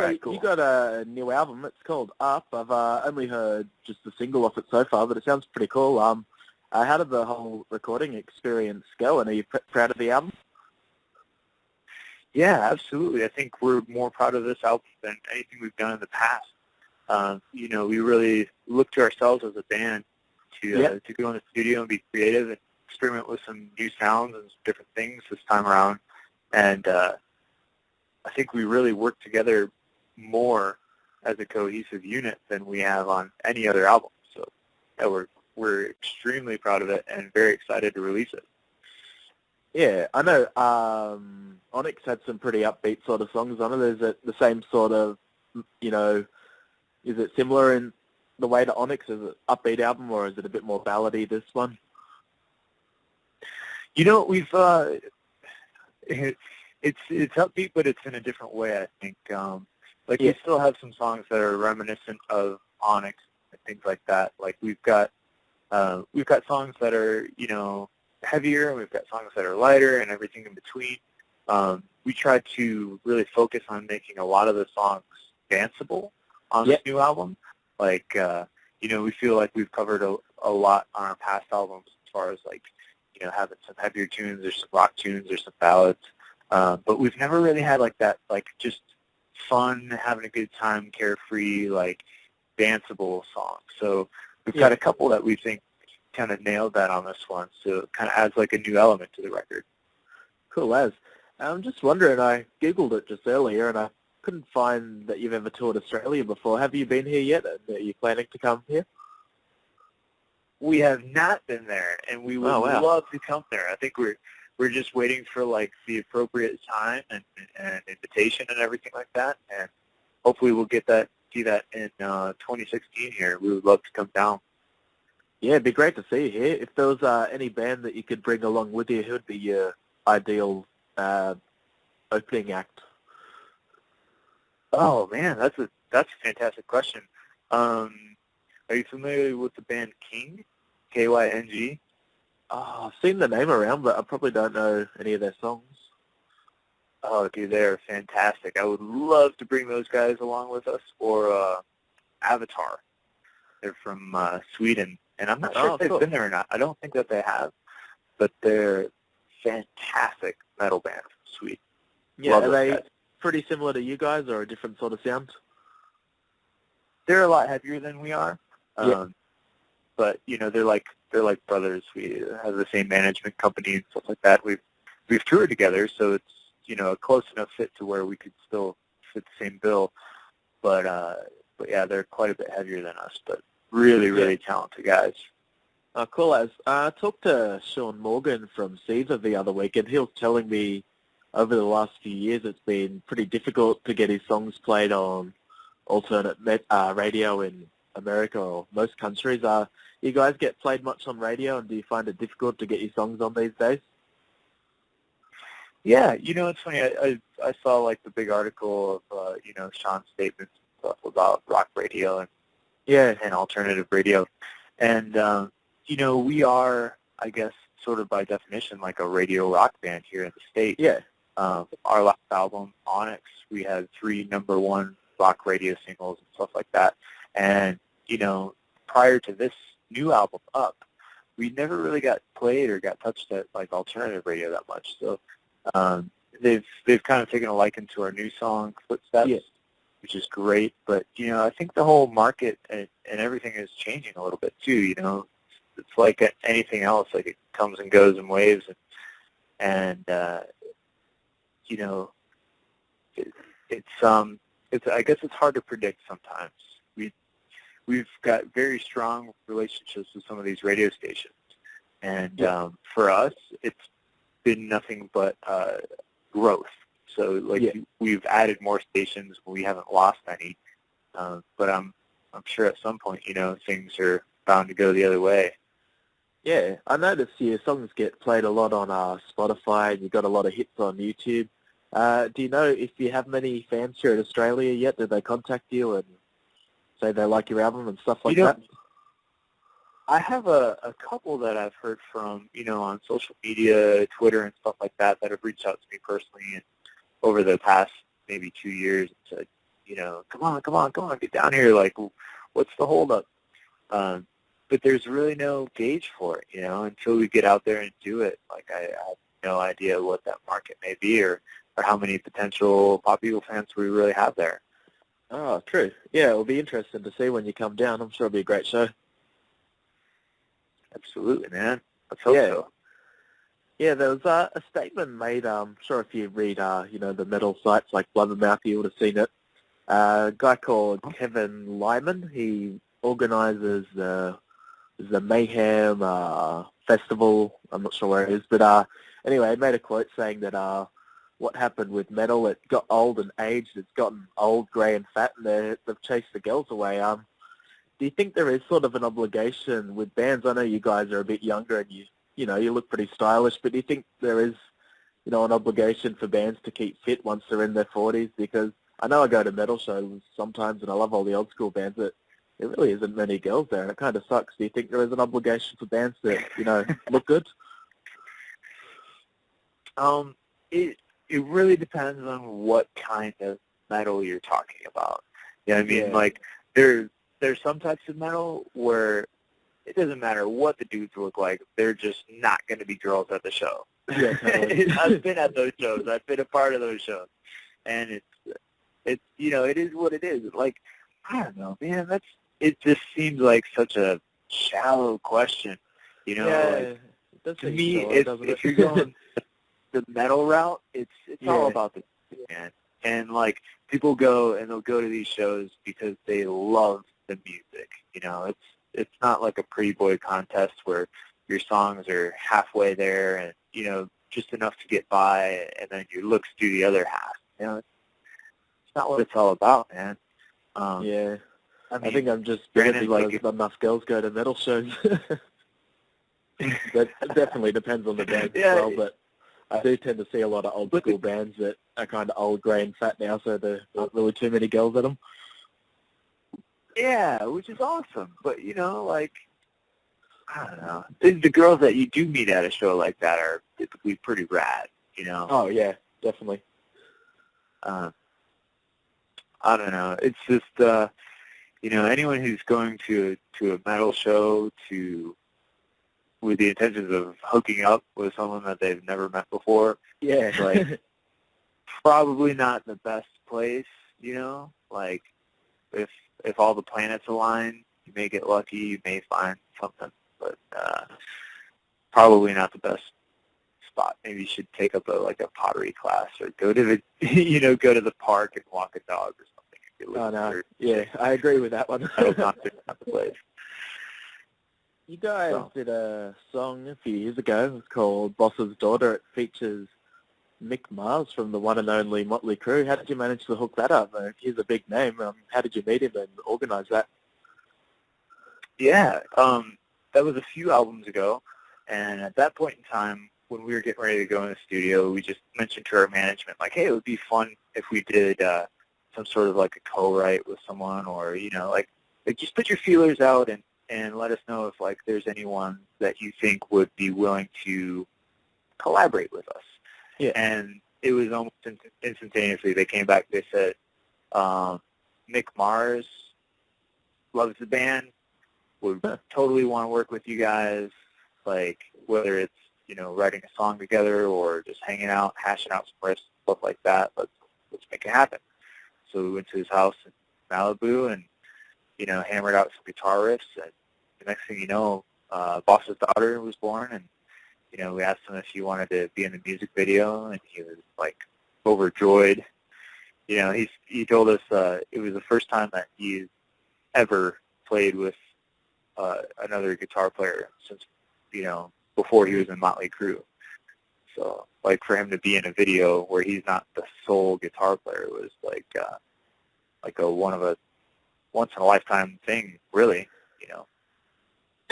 So right, cool. you got a new album. It's called Up. I've only heard just the single off it so far, but it sounds pretty cool. How did the whole recording experience go, and are you proud of the album? Yeah, absolutely. I think we're more proud of this album than anything we've done in the past. We really look to ourselves as a band to go in the studio and be creative and experiment with some new sounds and some different things this time around. And I think we really work together more as a cohesive unit than we have on any other album. So yeah, we're extremely proud of it and very excited to release it. Yeah, I know Onyx had some pretty upbeat sort of songs on it. Is it the same sort of, is it similar in the way to Onyx? Is it an upbeat album, or is it a bit more ballady, this one? We've it's upbeat, but it's in a different way, I think. We still have some songs that are reminiscent of Onyx and things like that. Like we've got songs that are, heavier, and we've got songs that are lighter and everything in between. We try to really focus on making a lot of the songs danceable on this new album. We feel like we've covered a lot on our past albums as far as having some heavier tunes or some rock tunes or some ballads. But we've never really had that, just fun, having a good time, carefree, danceable songs. So we've got a couple that we think kind of nailed that on this one. So it kind of adds a new element to the record. Cool as. I'm just wondering, I Googled it just earlier, and I couldn't find that you've ever toured Australia before. Have you been here yet? And are you planning to come here? We have not been there, and we would love to come there. I think we're just waiting for the appropriate time and invitation and everything like that, and hopefully we'll see that in 2016 here. We would love to come down. Yeah, it'd be great to see you here. If there was any band that you could bring along with you, who would be your ideal opening act? Oh man, that's a fantastic question. Are you familiar with the band King? Kyng? Oh, I've seen the name around, but I probably don't know any of their songs. Oh, dude, they're fantastic. I would love to bring those guys along with us, or Avatar. They're from Sweden, and I'm not sure if they've been there or not. I don't think that they have, but they're fantastic metal band from Sweden. Yeah, are they pretty similar to you guys, or a different sort of sound? They're a lot heavier than we are, but they're like brothers. We have the same management company and stuff like that. We've toured together, so it's a close enough fit to where we could still fit the same bill. But yeah, they're quite a bit heavier than us, but really talented guys. Cool as. I talked to Sean Morgan from Caesar the other week, and he was telling me over the last few years it's been pretty difficult to get his songs played on alternate radio in America or most countries. You guys get played much on radio, and do you find it difficult to get your songs on these days? Yeah, it's funny. I saw the big article of Sean's statements and stuff about rock radio and alternative radio, and we are, I guess, sort of by definition a radio rock band here in the States. Yeah. Our last album, Onyx, we had 3 #1 rock radio singles and stuff like that, and prior to this new album, Up, we never really got played or got touched at alternative radio that much. So they've kind of taken a liking to our new song, Footsteps, which is great. But I think the whole market and everything is changing a little bit too. It's like anything else; it comes and goes in waves, and it's I guess it's hard to predict sometimes. We've got very strong relationships with some of these radio stations, and for us, it's been nothing but growth. So we've added more stations, but we haven't lost any. But I'm sure at some point, things are bound to go the other way. Yeah, I noticed your songs get played a lot on Spotify, and you've got a lot of hits on YouTube. Do you know if you have many fans here in Australia yet? Did they contact you and say they like your album and stuff like that? I have a couple that I've heard from, on social media, Twitter and stuff like that have reached out to me personally and over the past maybe 2 years and said, come on, get down here. Like, what's the holdup? But there's really no gauge for it, until we get out there and do it. Like, I have no idea what that market may be or how many potential Pop Eagle fans we really have there. Oh, true. Yeah, it'll be interesting to see when you come down. I'm sure it'll be a great show. Absolutely, man. Let's hope so. Yeah, there was a statement made, I'm sure if you read, the metal sites like Blubbermouth, you would have seen it. A guy called Kevin Lyman, he organizes the Mayhem festival. I'm not sure where it is, but anyway, he made a quote saying that what happened with metal, it got old and aged, it's gotten old, grey and fat, and they've chased the girls away. Do you think there is sort of an obligation with bands? I know you guys are a bit younger and you look pretty stylish, but do you think there is, an obligation for bands to keep fit once they're in their 40s? Because I know I go to metal shows sometimes and I love all the old school bands, but there really isn't many girls there, and it kind of sucks. Do you think there is an obligation for bands to, look good? It really depends on what kind of metal you're talking about. You know what I mean? Yeah. Like, there's some types of metal where it doesn't matter what the dudes look like, they're just not going to be girls at the show. Yeah, totally. I've been at those shows. I've been a part of those shows. And it's it is what it is. Like, I don't know, man, it just seems like such a shallow question. Yeah, like, to me, if you're going the metal route, it's all about the music, man. And like, people go and they'll go to these shows because they love the music. It's not like a pretty boy contest where your songs are halfway there and just enough to get by, and then your looks do the other half. It's not what it's all about, man. Yeah. I think I'm just busy because not enough girls go to metal shows. That definitely depends on the band as well, but I do tend to see a lot of old school bands that are kind of old, grey and fat now, so there's not really too many girls at them. Yeah, which is awesome. But, I don't know. The girls that you do meet at a show like that are typically pretty rad, Oh, yeah, definitely. I don't know. It's just, anyone who's going to a metal show with the intentions of hooking up with someone that they've never met before, yeah, like, probably not the best place, Like, if all the planets align, you may get lucky, you may find something, but probably not the best spot. Maybe you should take up a pottery class or go to the go to the park and walk a dog or something. Oh no, yeah, I agree with that one. Not the place. You guys did a song a few years ago. It's called Boss's Daughter. It features Mick Mars from the one and only Motley Crue. How did you manage to hook that up? He's a big name. How did you meet him and organize that? Yeah, that was a few albums ago, and at that point in time, when we were getting ready to go in the studio, we just mentioned to our management, like, hey, it would be fun if we did some sort of like a co-write with someone, or like just put your feelers out and let us know if like there's anyone that you think would be willing to collaborate with us. Yeah. And it was almost instantaneously. They came back. They said, Mick Mars loves the band. Would totally want to work with you guys. Like, whether it's, writing a song together or just hanging out, hashing out some riffs, stuff like that. Let's make it happen. So we went to his house in Malibu and, hammered out some guitar riffs. And the next thing you know, Boss's Daughter was born, and we asked him if he wanted to be in the music video, and he was like overjoyed. He told us it was the first time that he ever played with another guitar player since before he was in Motley Crue. So like for him to be in a video where he's not the sole guitar player was like a once in a lifetime thing, really.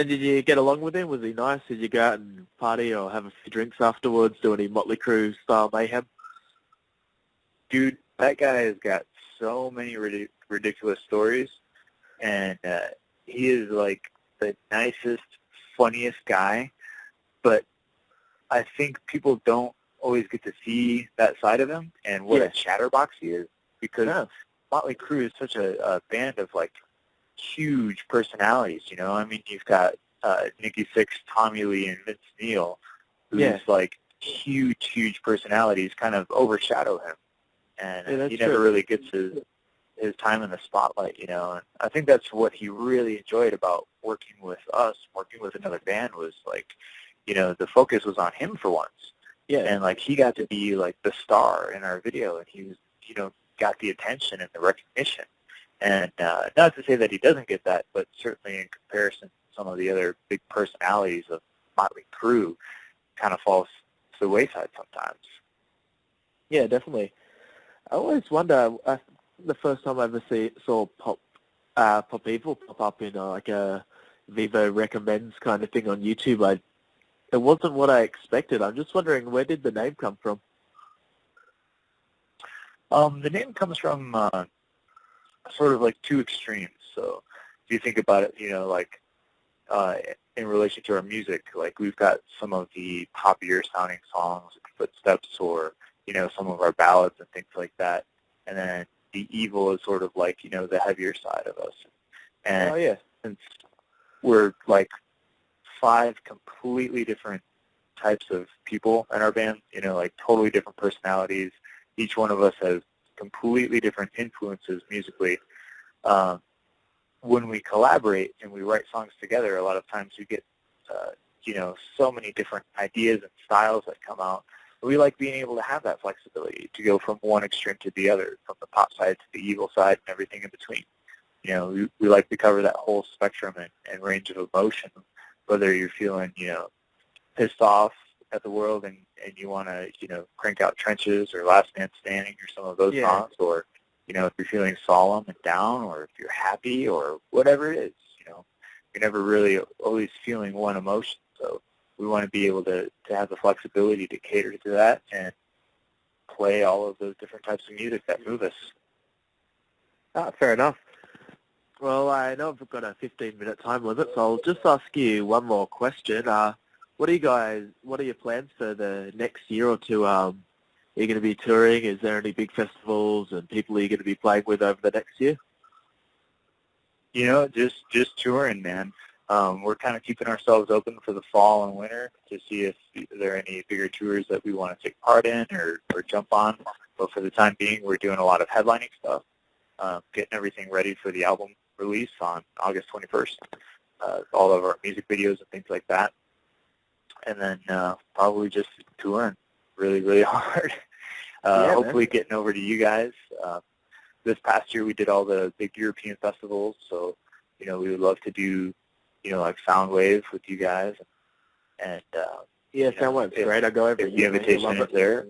And did you get along with him? Was he nice? Did you go out and party or have a few drinks afterwards, do any Motley Crue style mayhem? Dude, that guy has got so many ridiculous stories, and he is like the nicest, funniest guy, but I think people don't always get to see that side of him and what a chatterbox he is, because Motley Crue is such a band of like huge personalities. You know, I mean, you've got Nikki Sixx, Tommy Lee, and Vince Neil, who's like huge personalities, kind of overshadow him, and he never really gets his time in the spotlight. You know, and I think that's what he really enjoyed about working with us, working with another band, was like, you know, the focus was on him for once. Yeah, and like he got to be like the star in our video, and he was, you know, got the attention and the recognition. And not to say that he doesn't get that, but certainly in comparison to some of the other big personalities of Motley Crue, kind of falls to the wayside sometimes. Yeah, definitely. I always wonder. The first time I ever saw Pop Evil pop up in like a Vivo recommends kind of thing on YouTube, it wasn't what I expected. I'm just wondering, where did the name come from? The name comes from sort of like two extremes. So if you think about it, you know, like in relation to our music, like we've got some of the poppier sounding songs, Footsteps, or, you know, some of our ballads and things like that. And then the evil is sort of like, you know, the heavier side of us. And since we're like 5 completely different types of people in our band, you know, like totally different personalities. Each one of us has completely different influences musically. When we collaborate and we write songs together, a lot of times we get, you know, so many different ideas and styles that come out. We like being able to have that flexibility to go from one extreme to the other, from the pop side to the evil side and everything in between. You know, we like to cover that whole spectrum and range of emotion, whether you're feeling, you know, pissed off at the world and you want to, you know, crank out Trenches or Last Man Standing or some of those songs, or, you know, if you're feeling solemn and down, or if you're happy or whatever it is, you know, you're never really always feeling one emotion. So we want to be able to have the flexibility to cater to that and play all of those different types of music that move us. Fair enough. Well, I know I've got a 15-minute time limit, so I'll just ask you one more question. What are your plans for the next year or two? Are you going to be touring? Is there any big festivals and people you're going to be playing with over the next year? You know, just touring, man. We're kind of keeping ourselves open for the fall and winter to see if there are any bigger tours that we want to take part in or jump on. But for the time being, we're doing a lot of headlining stuff, getting everything ready for the album release on August 21st, all of our music videos and things like that. And then probably just touring really, really hard. Hopefully getting over to you guys. This past year we did all the big European festivals, so, you know, we would love to do, you know, like Soundwave with you guys. And Soundwave's great. I go every year. The invitation is there.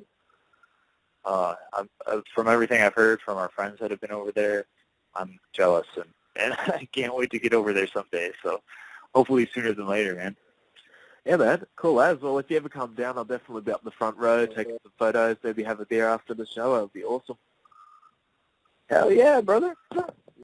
From everything I've heard from our friends that have been over there, I'm jealous, and I can't wait to get over there someday. So hopefully sooner than later, man. Yeah, man. Cool as. Well, if you ever come down, I'll definitely be up the front row, taking some photos, maybe have a beer after the show. It would be awesome. Hell yeah, brother.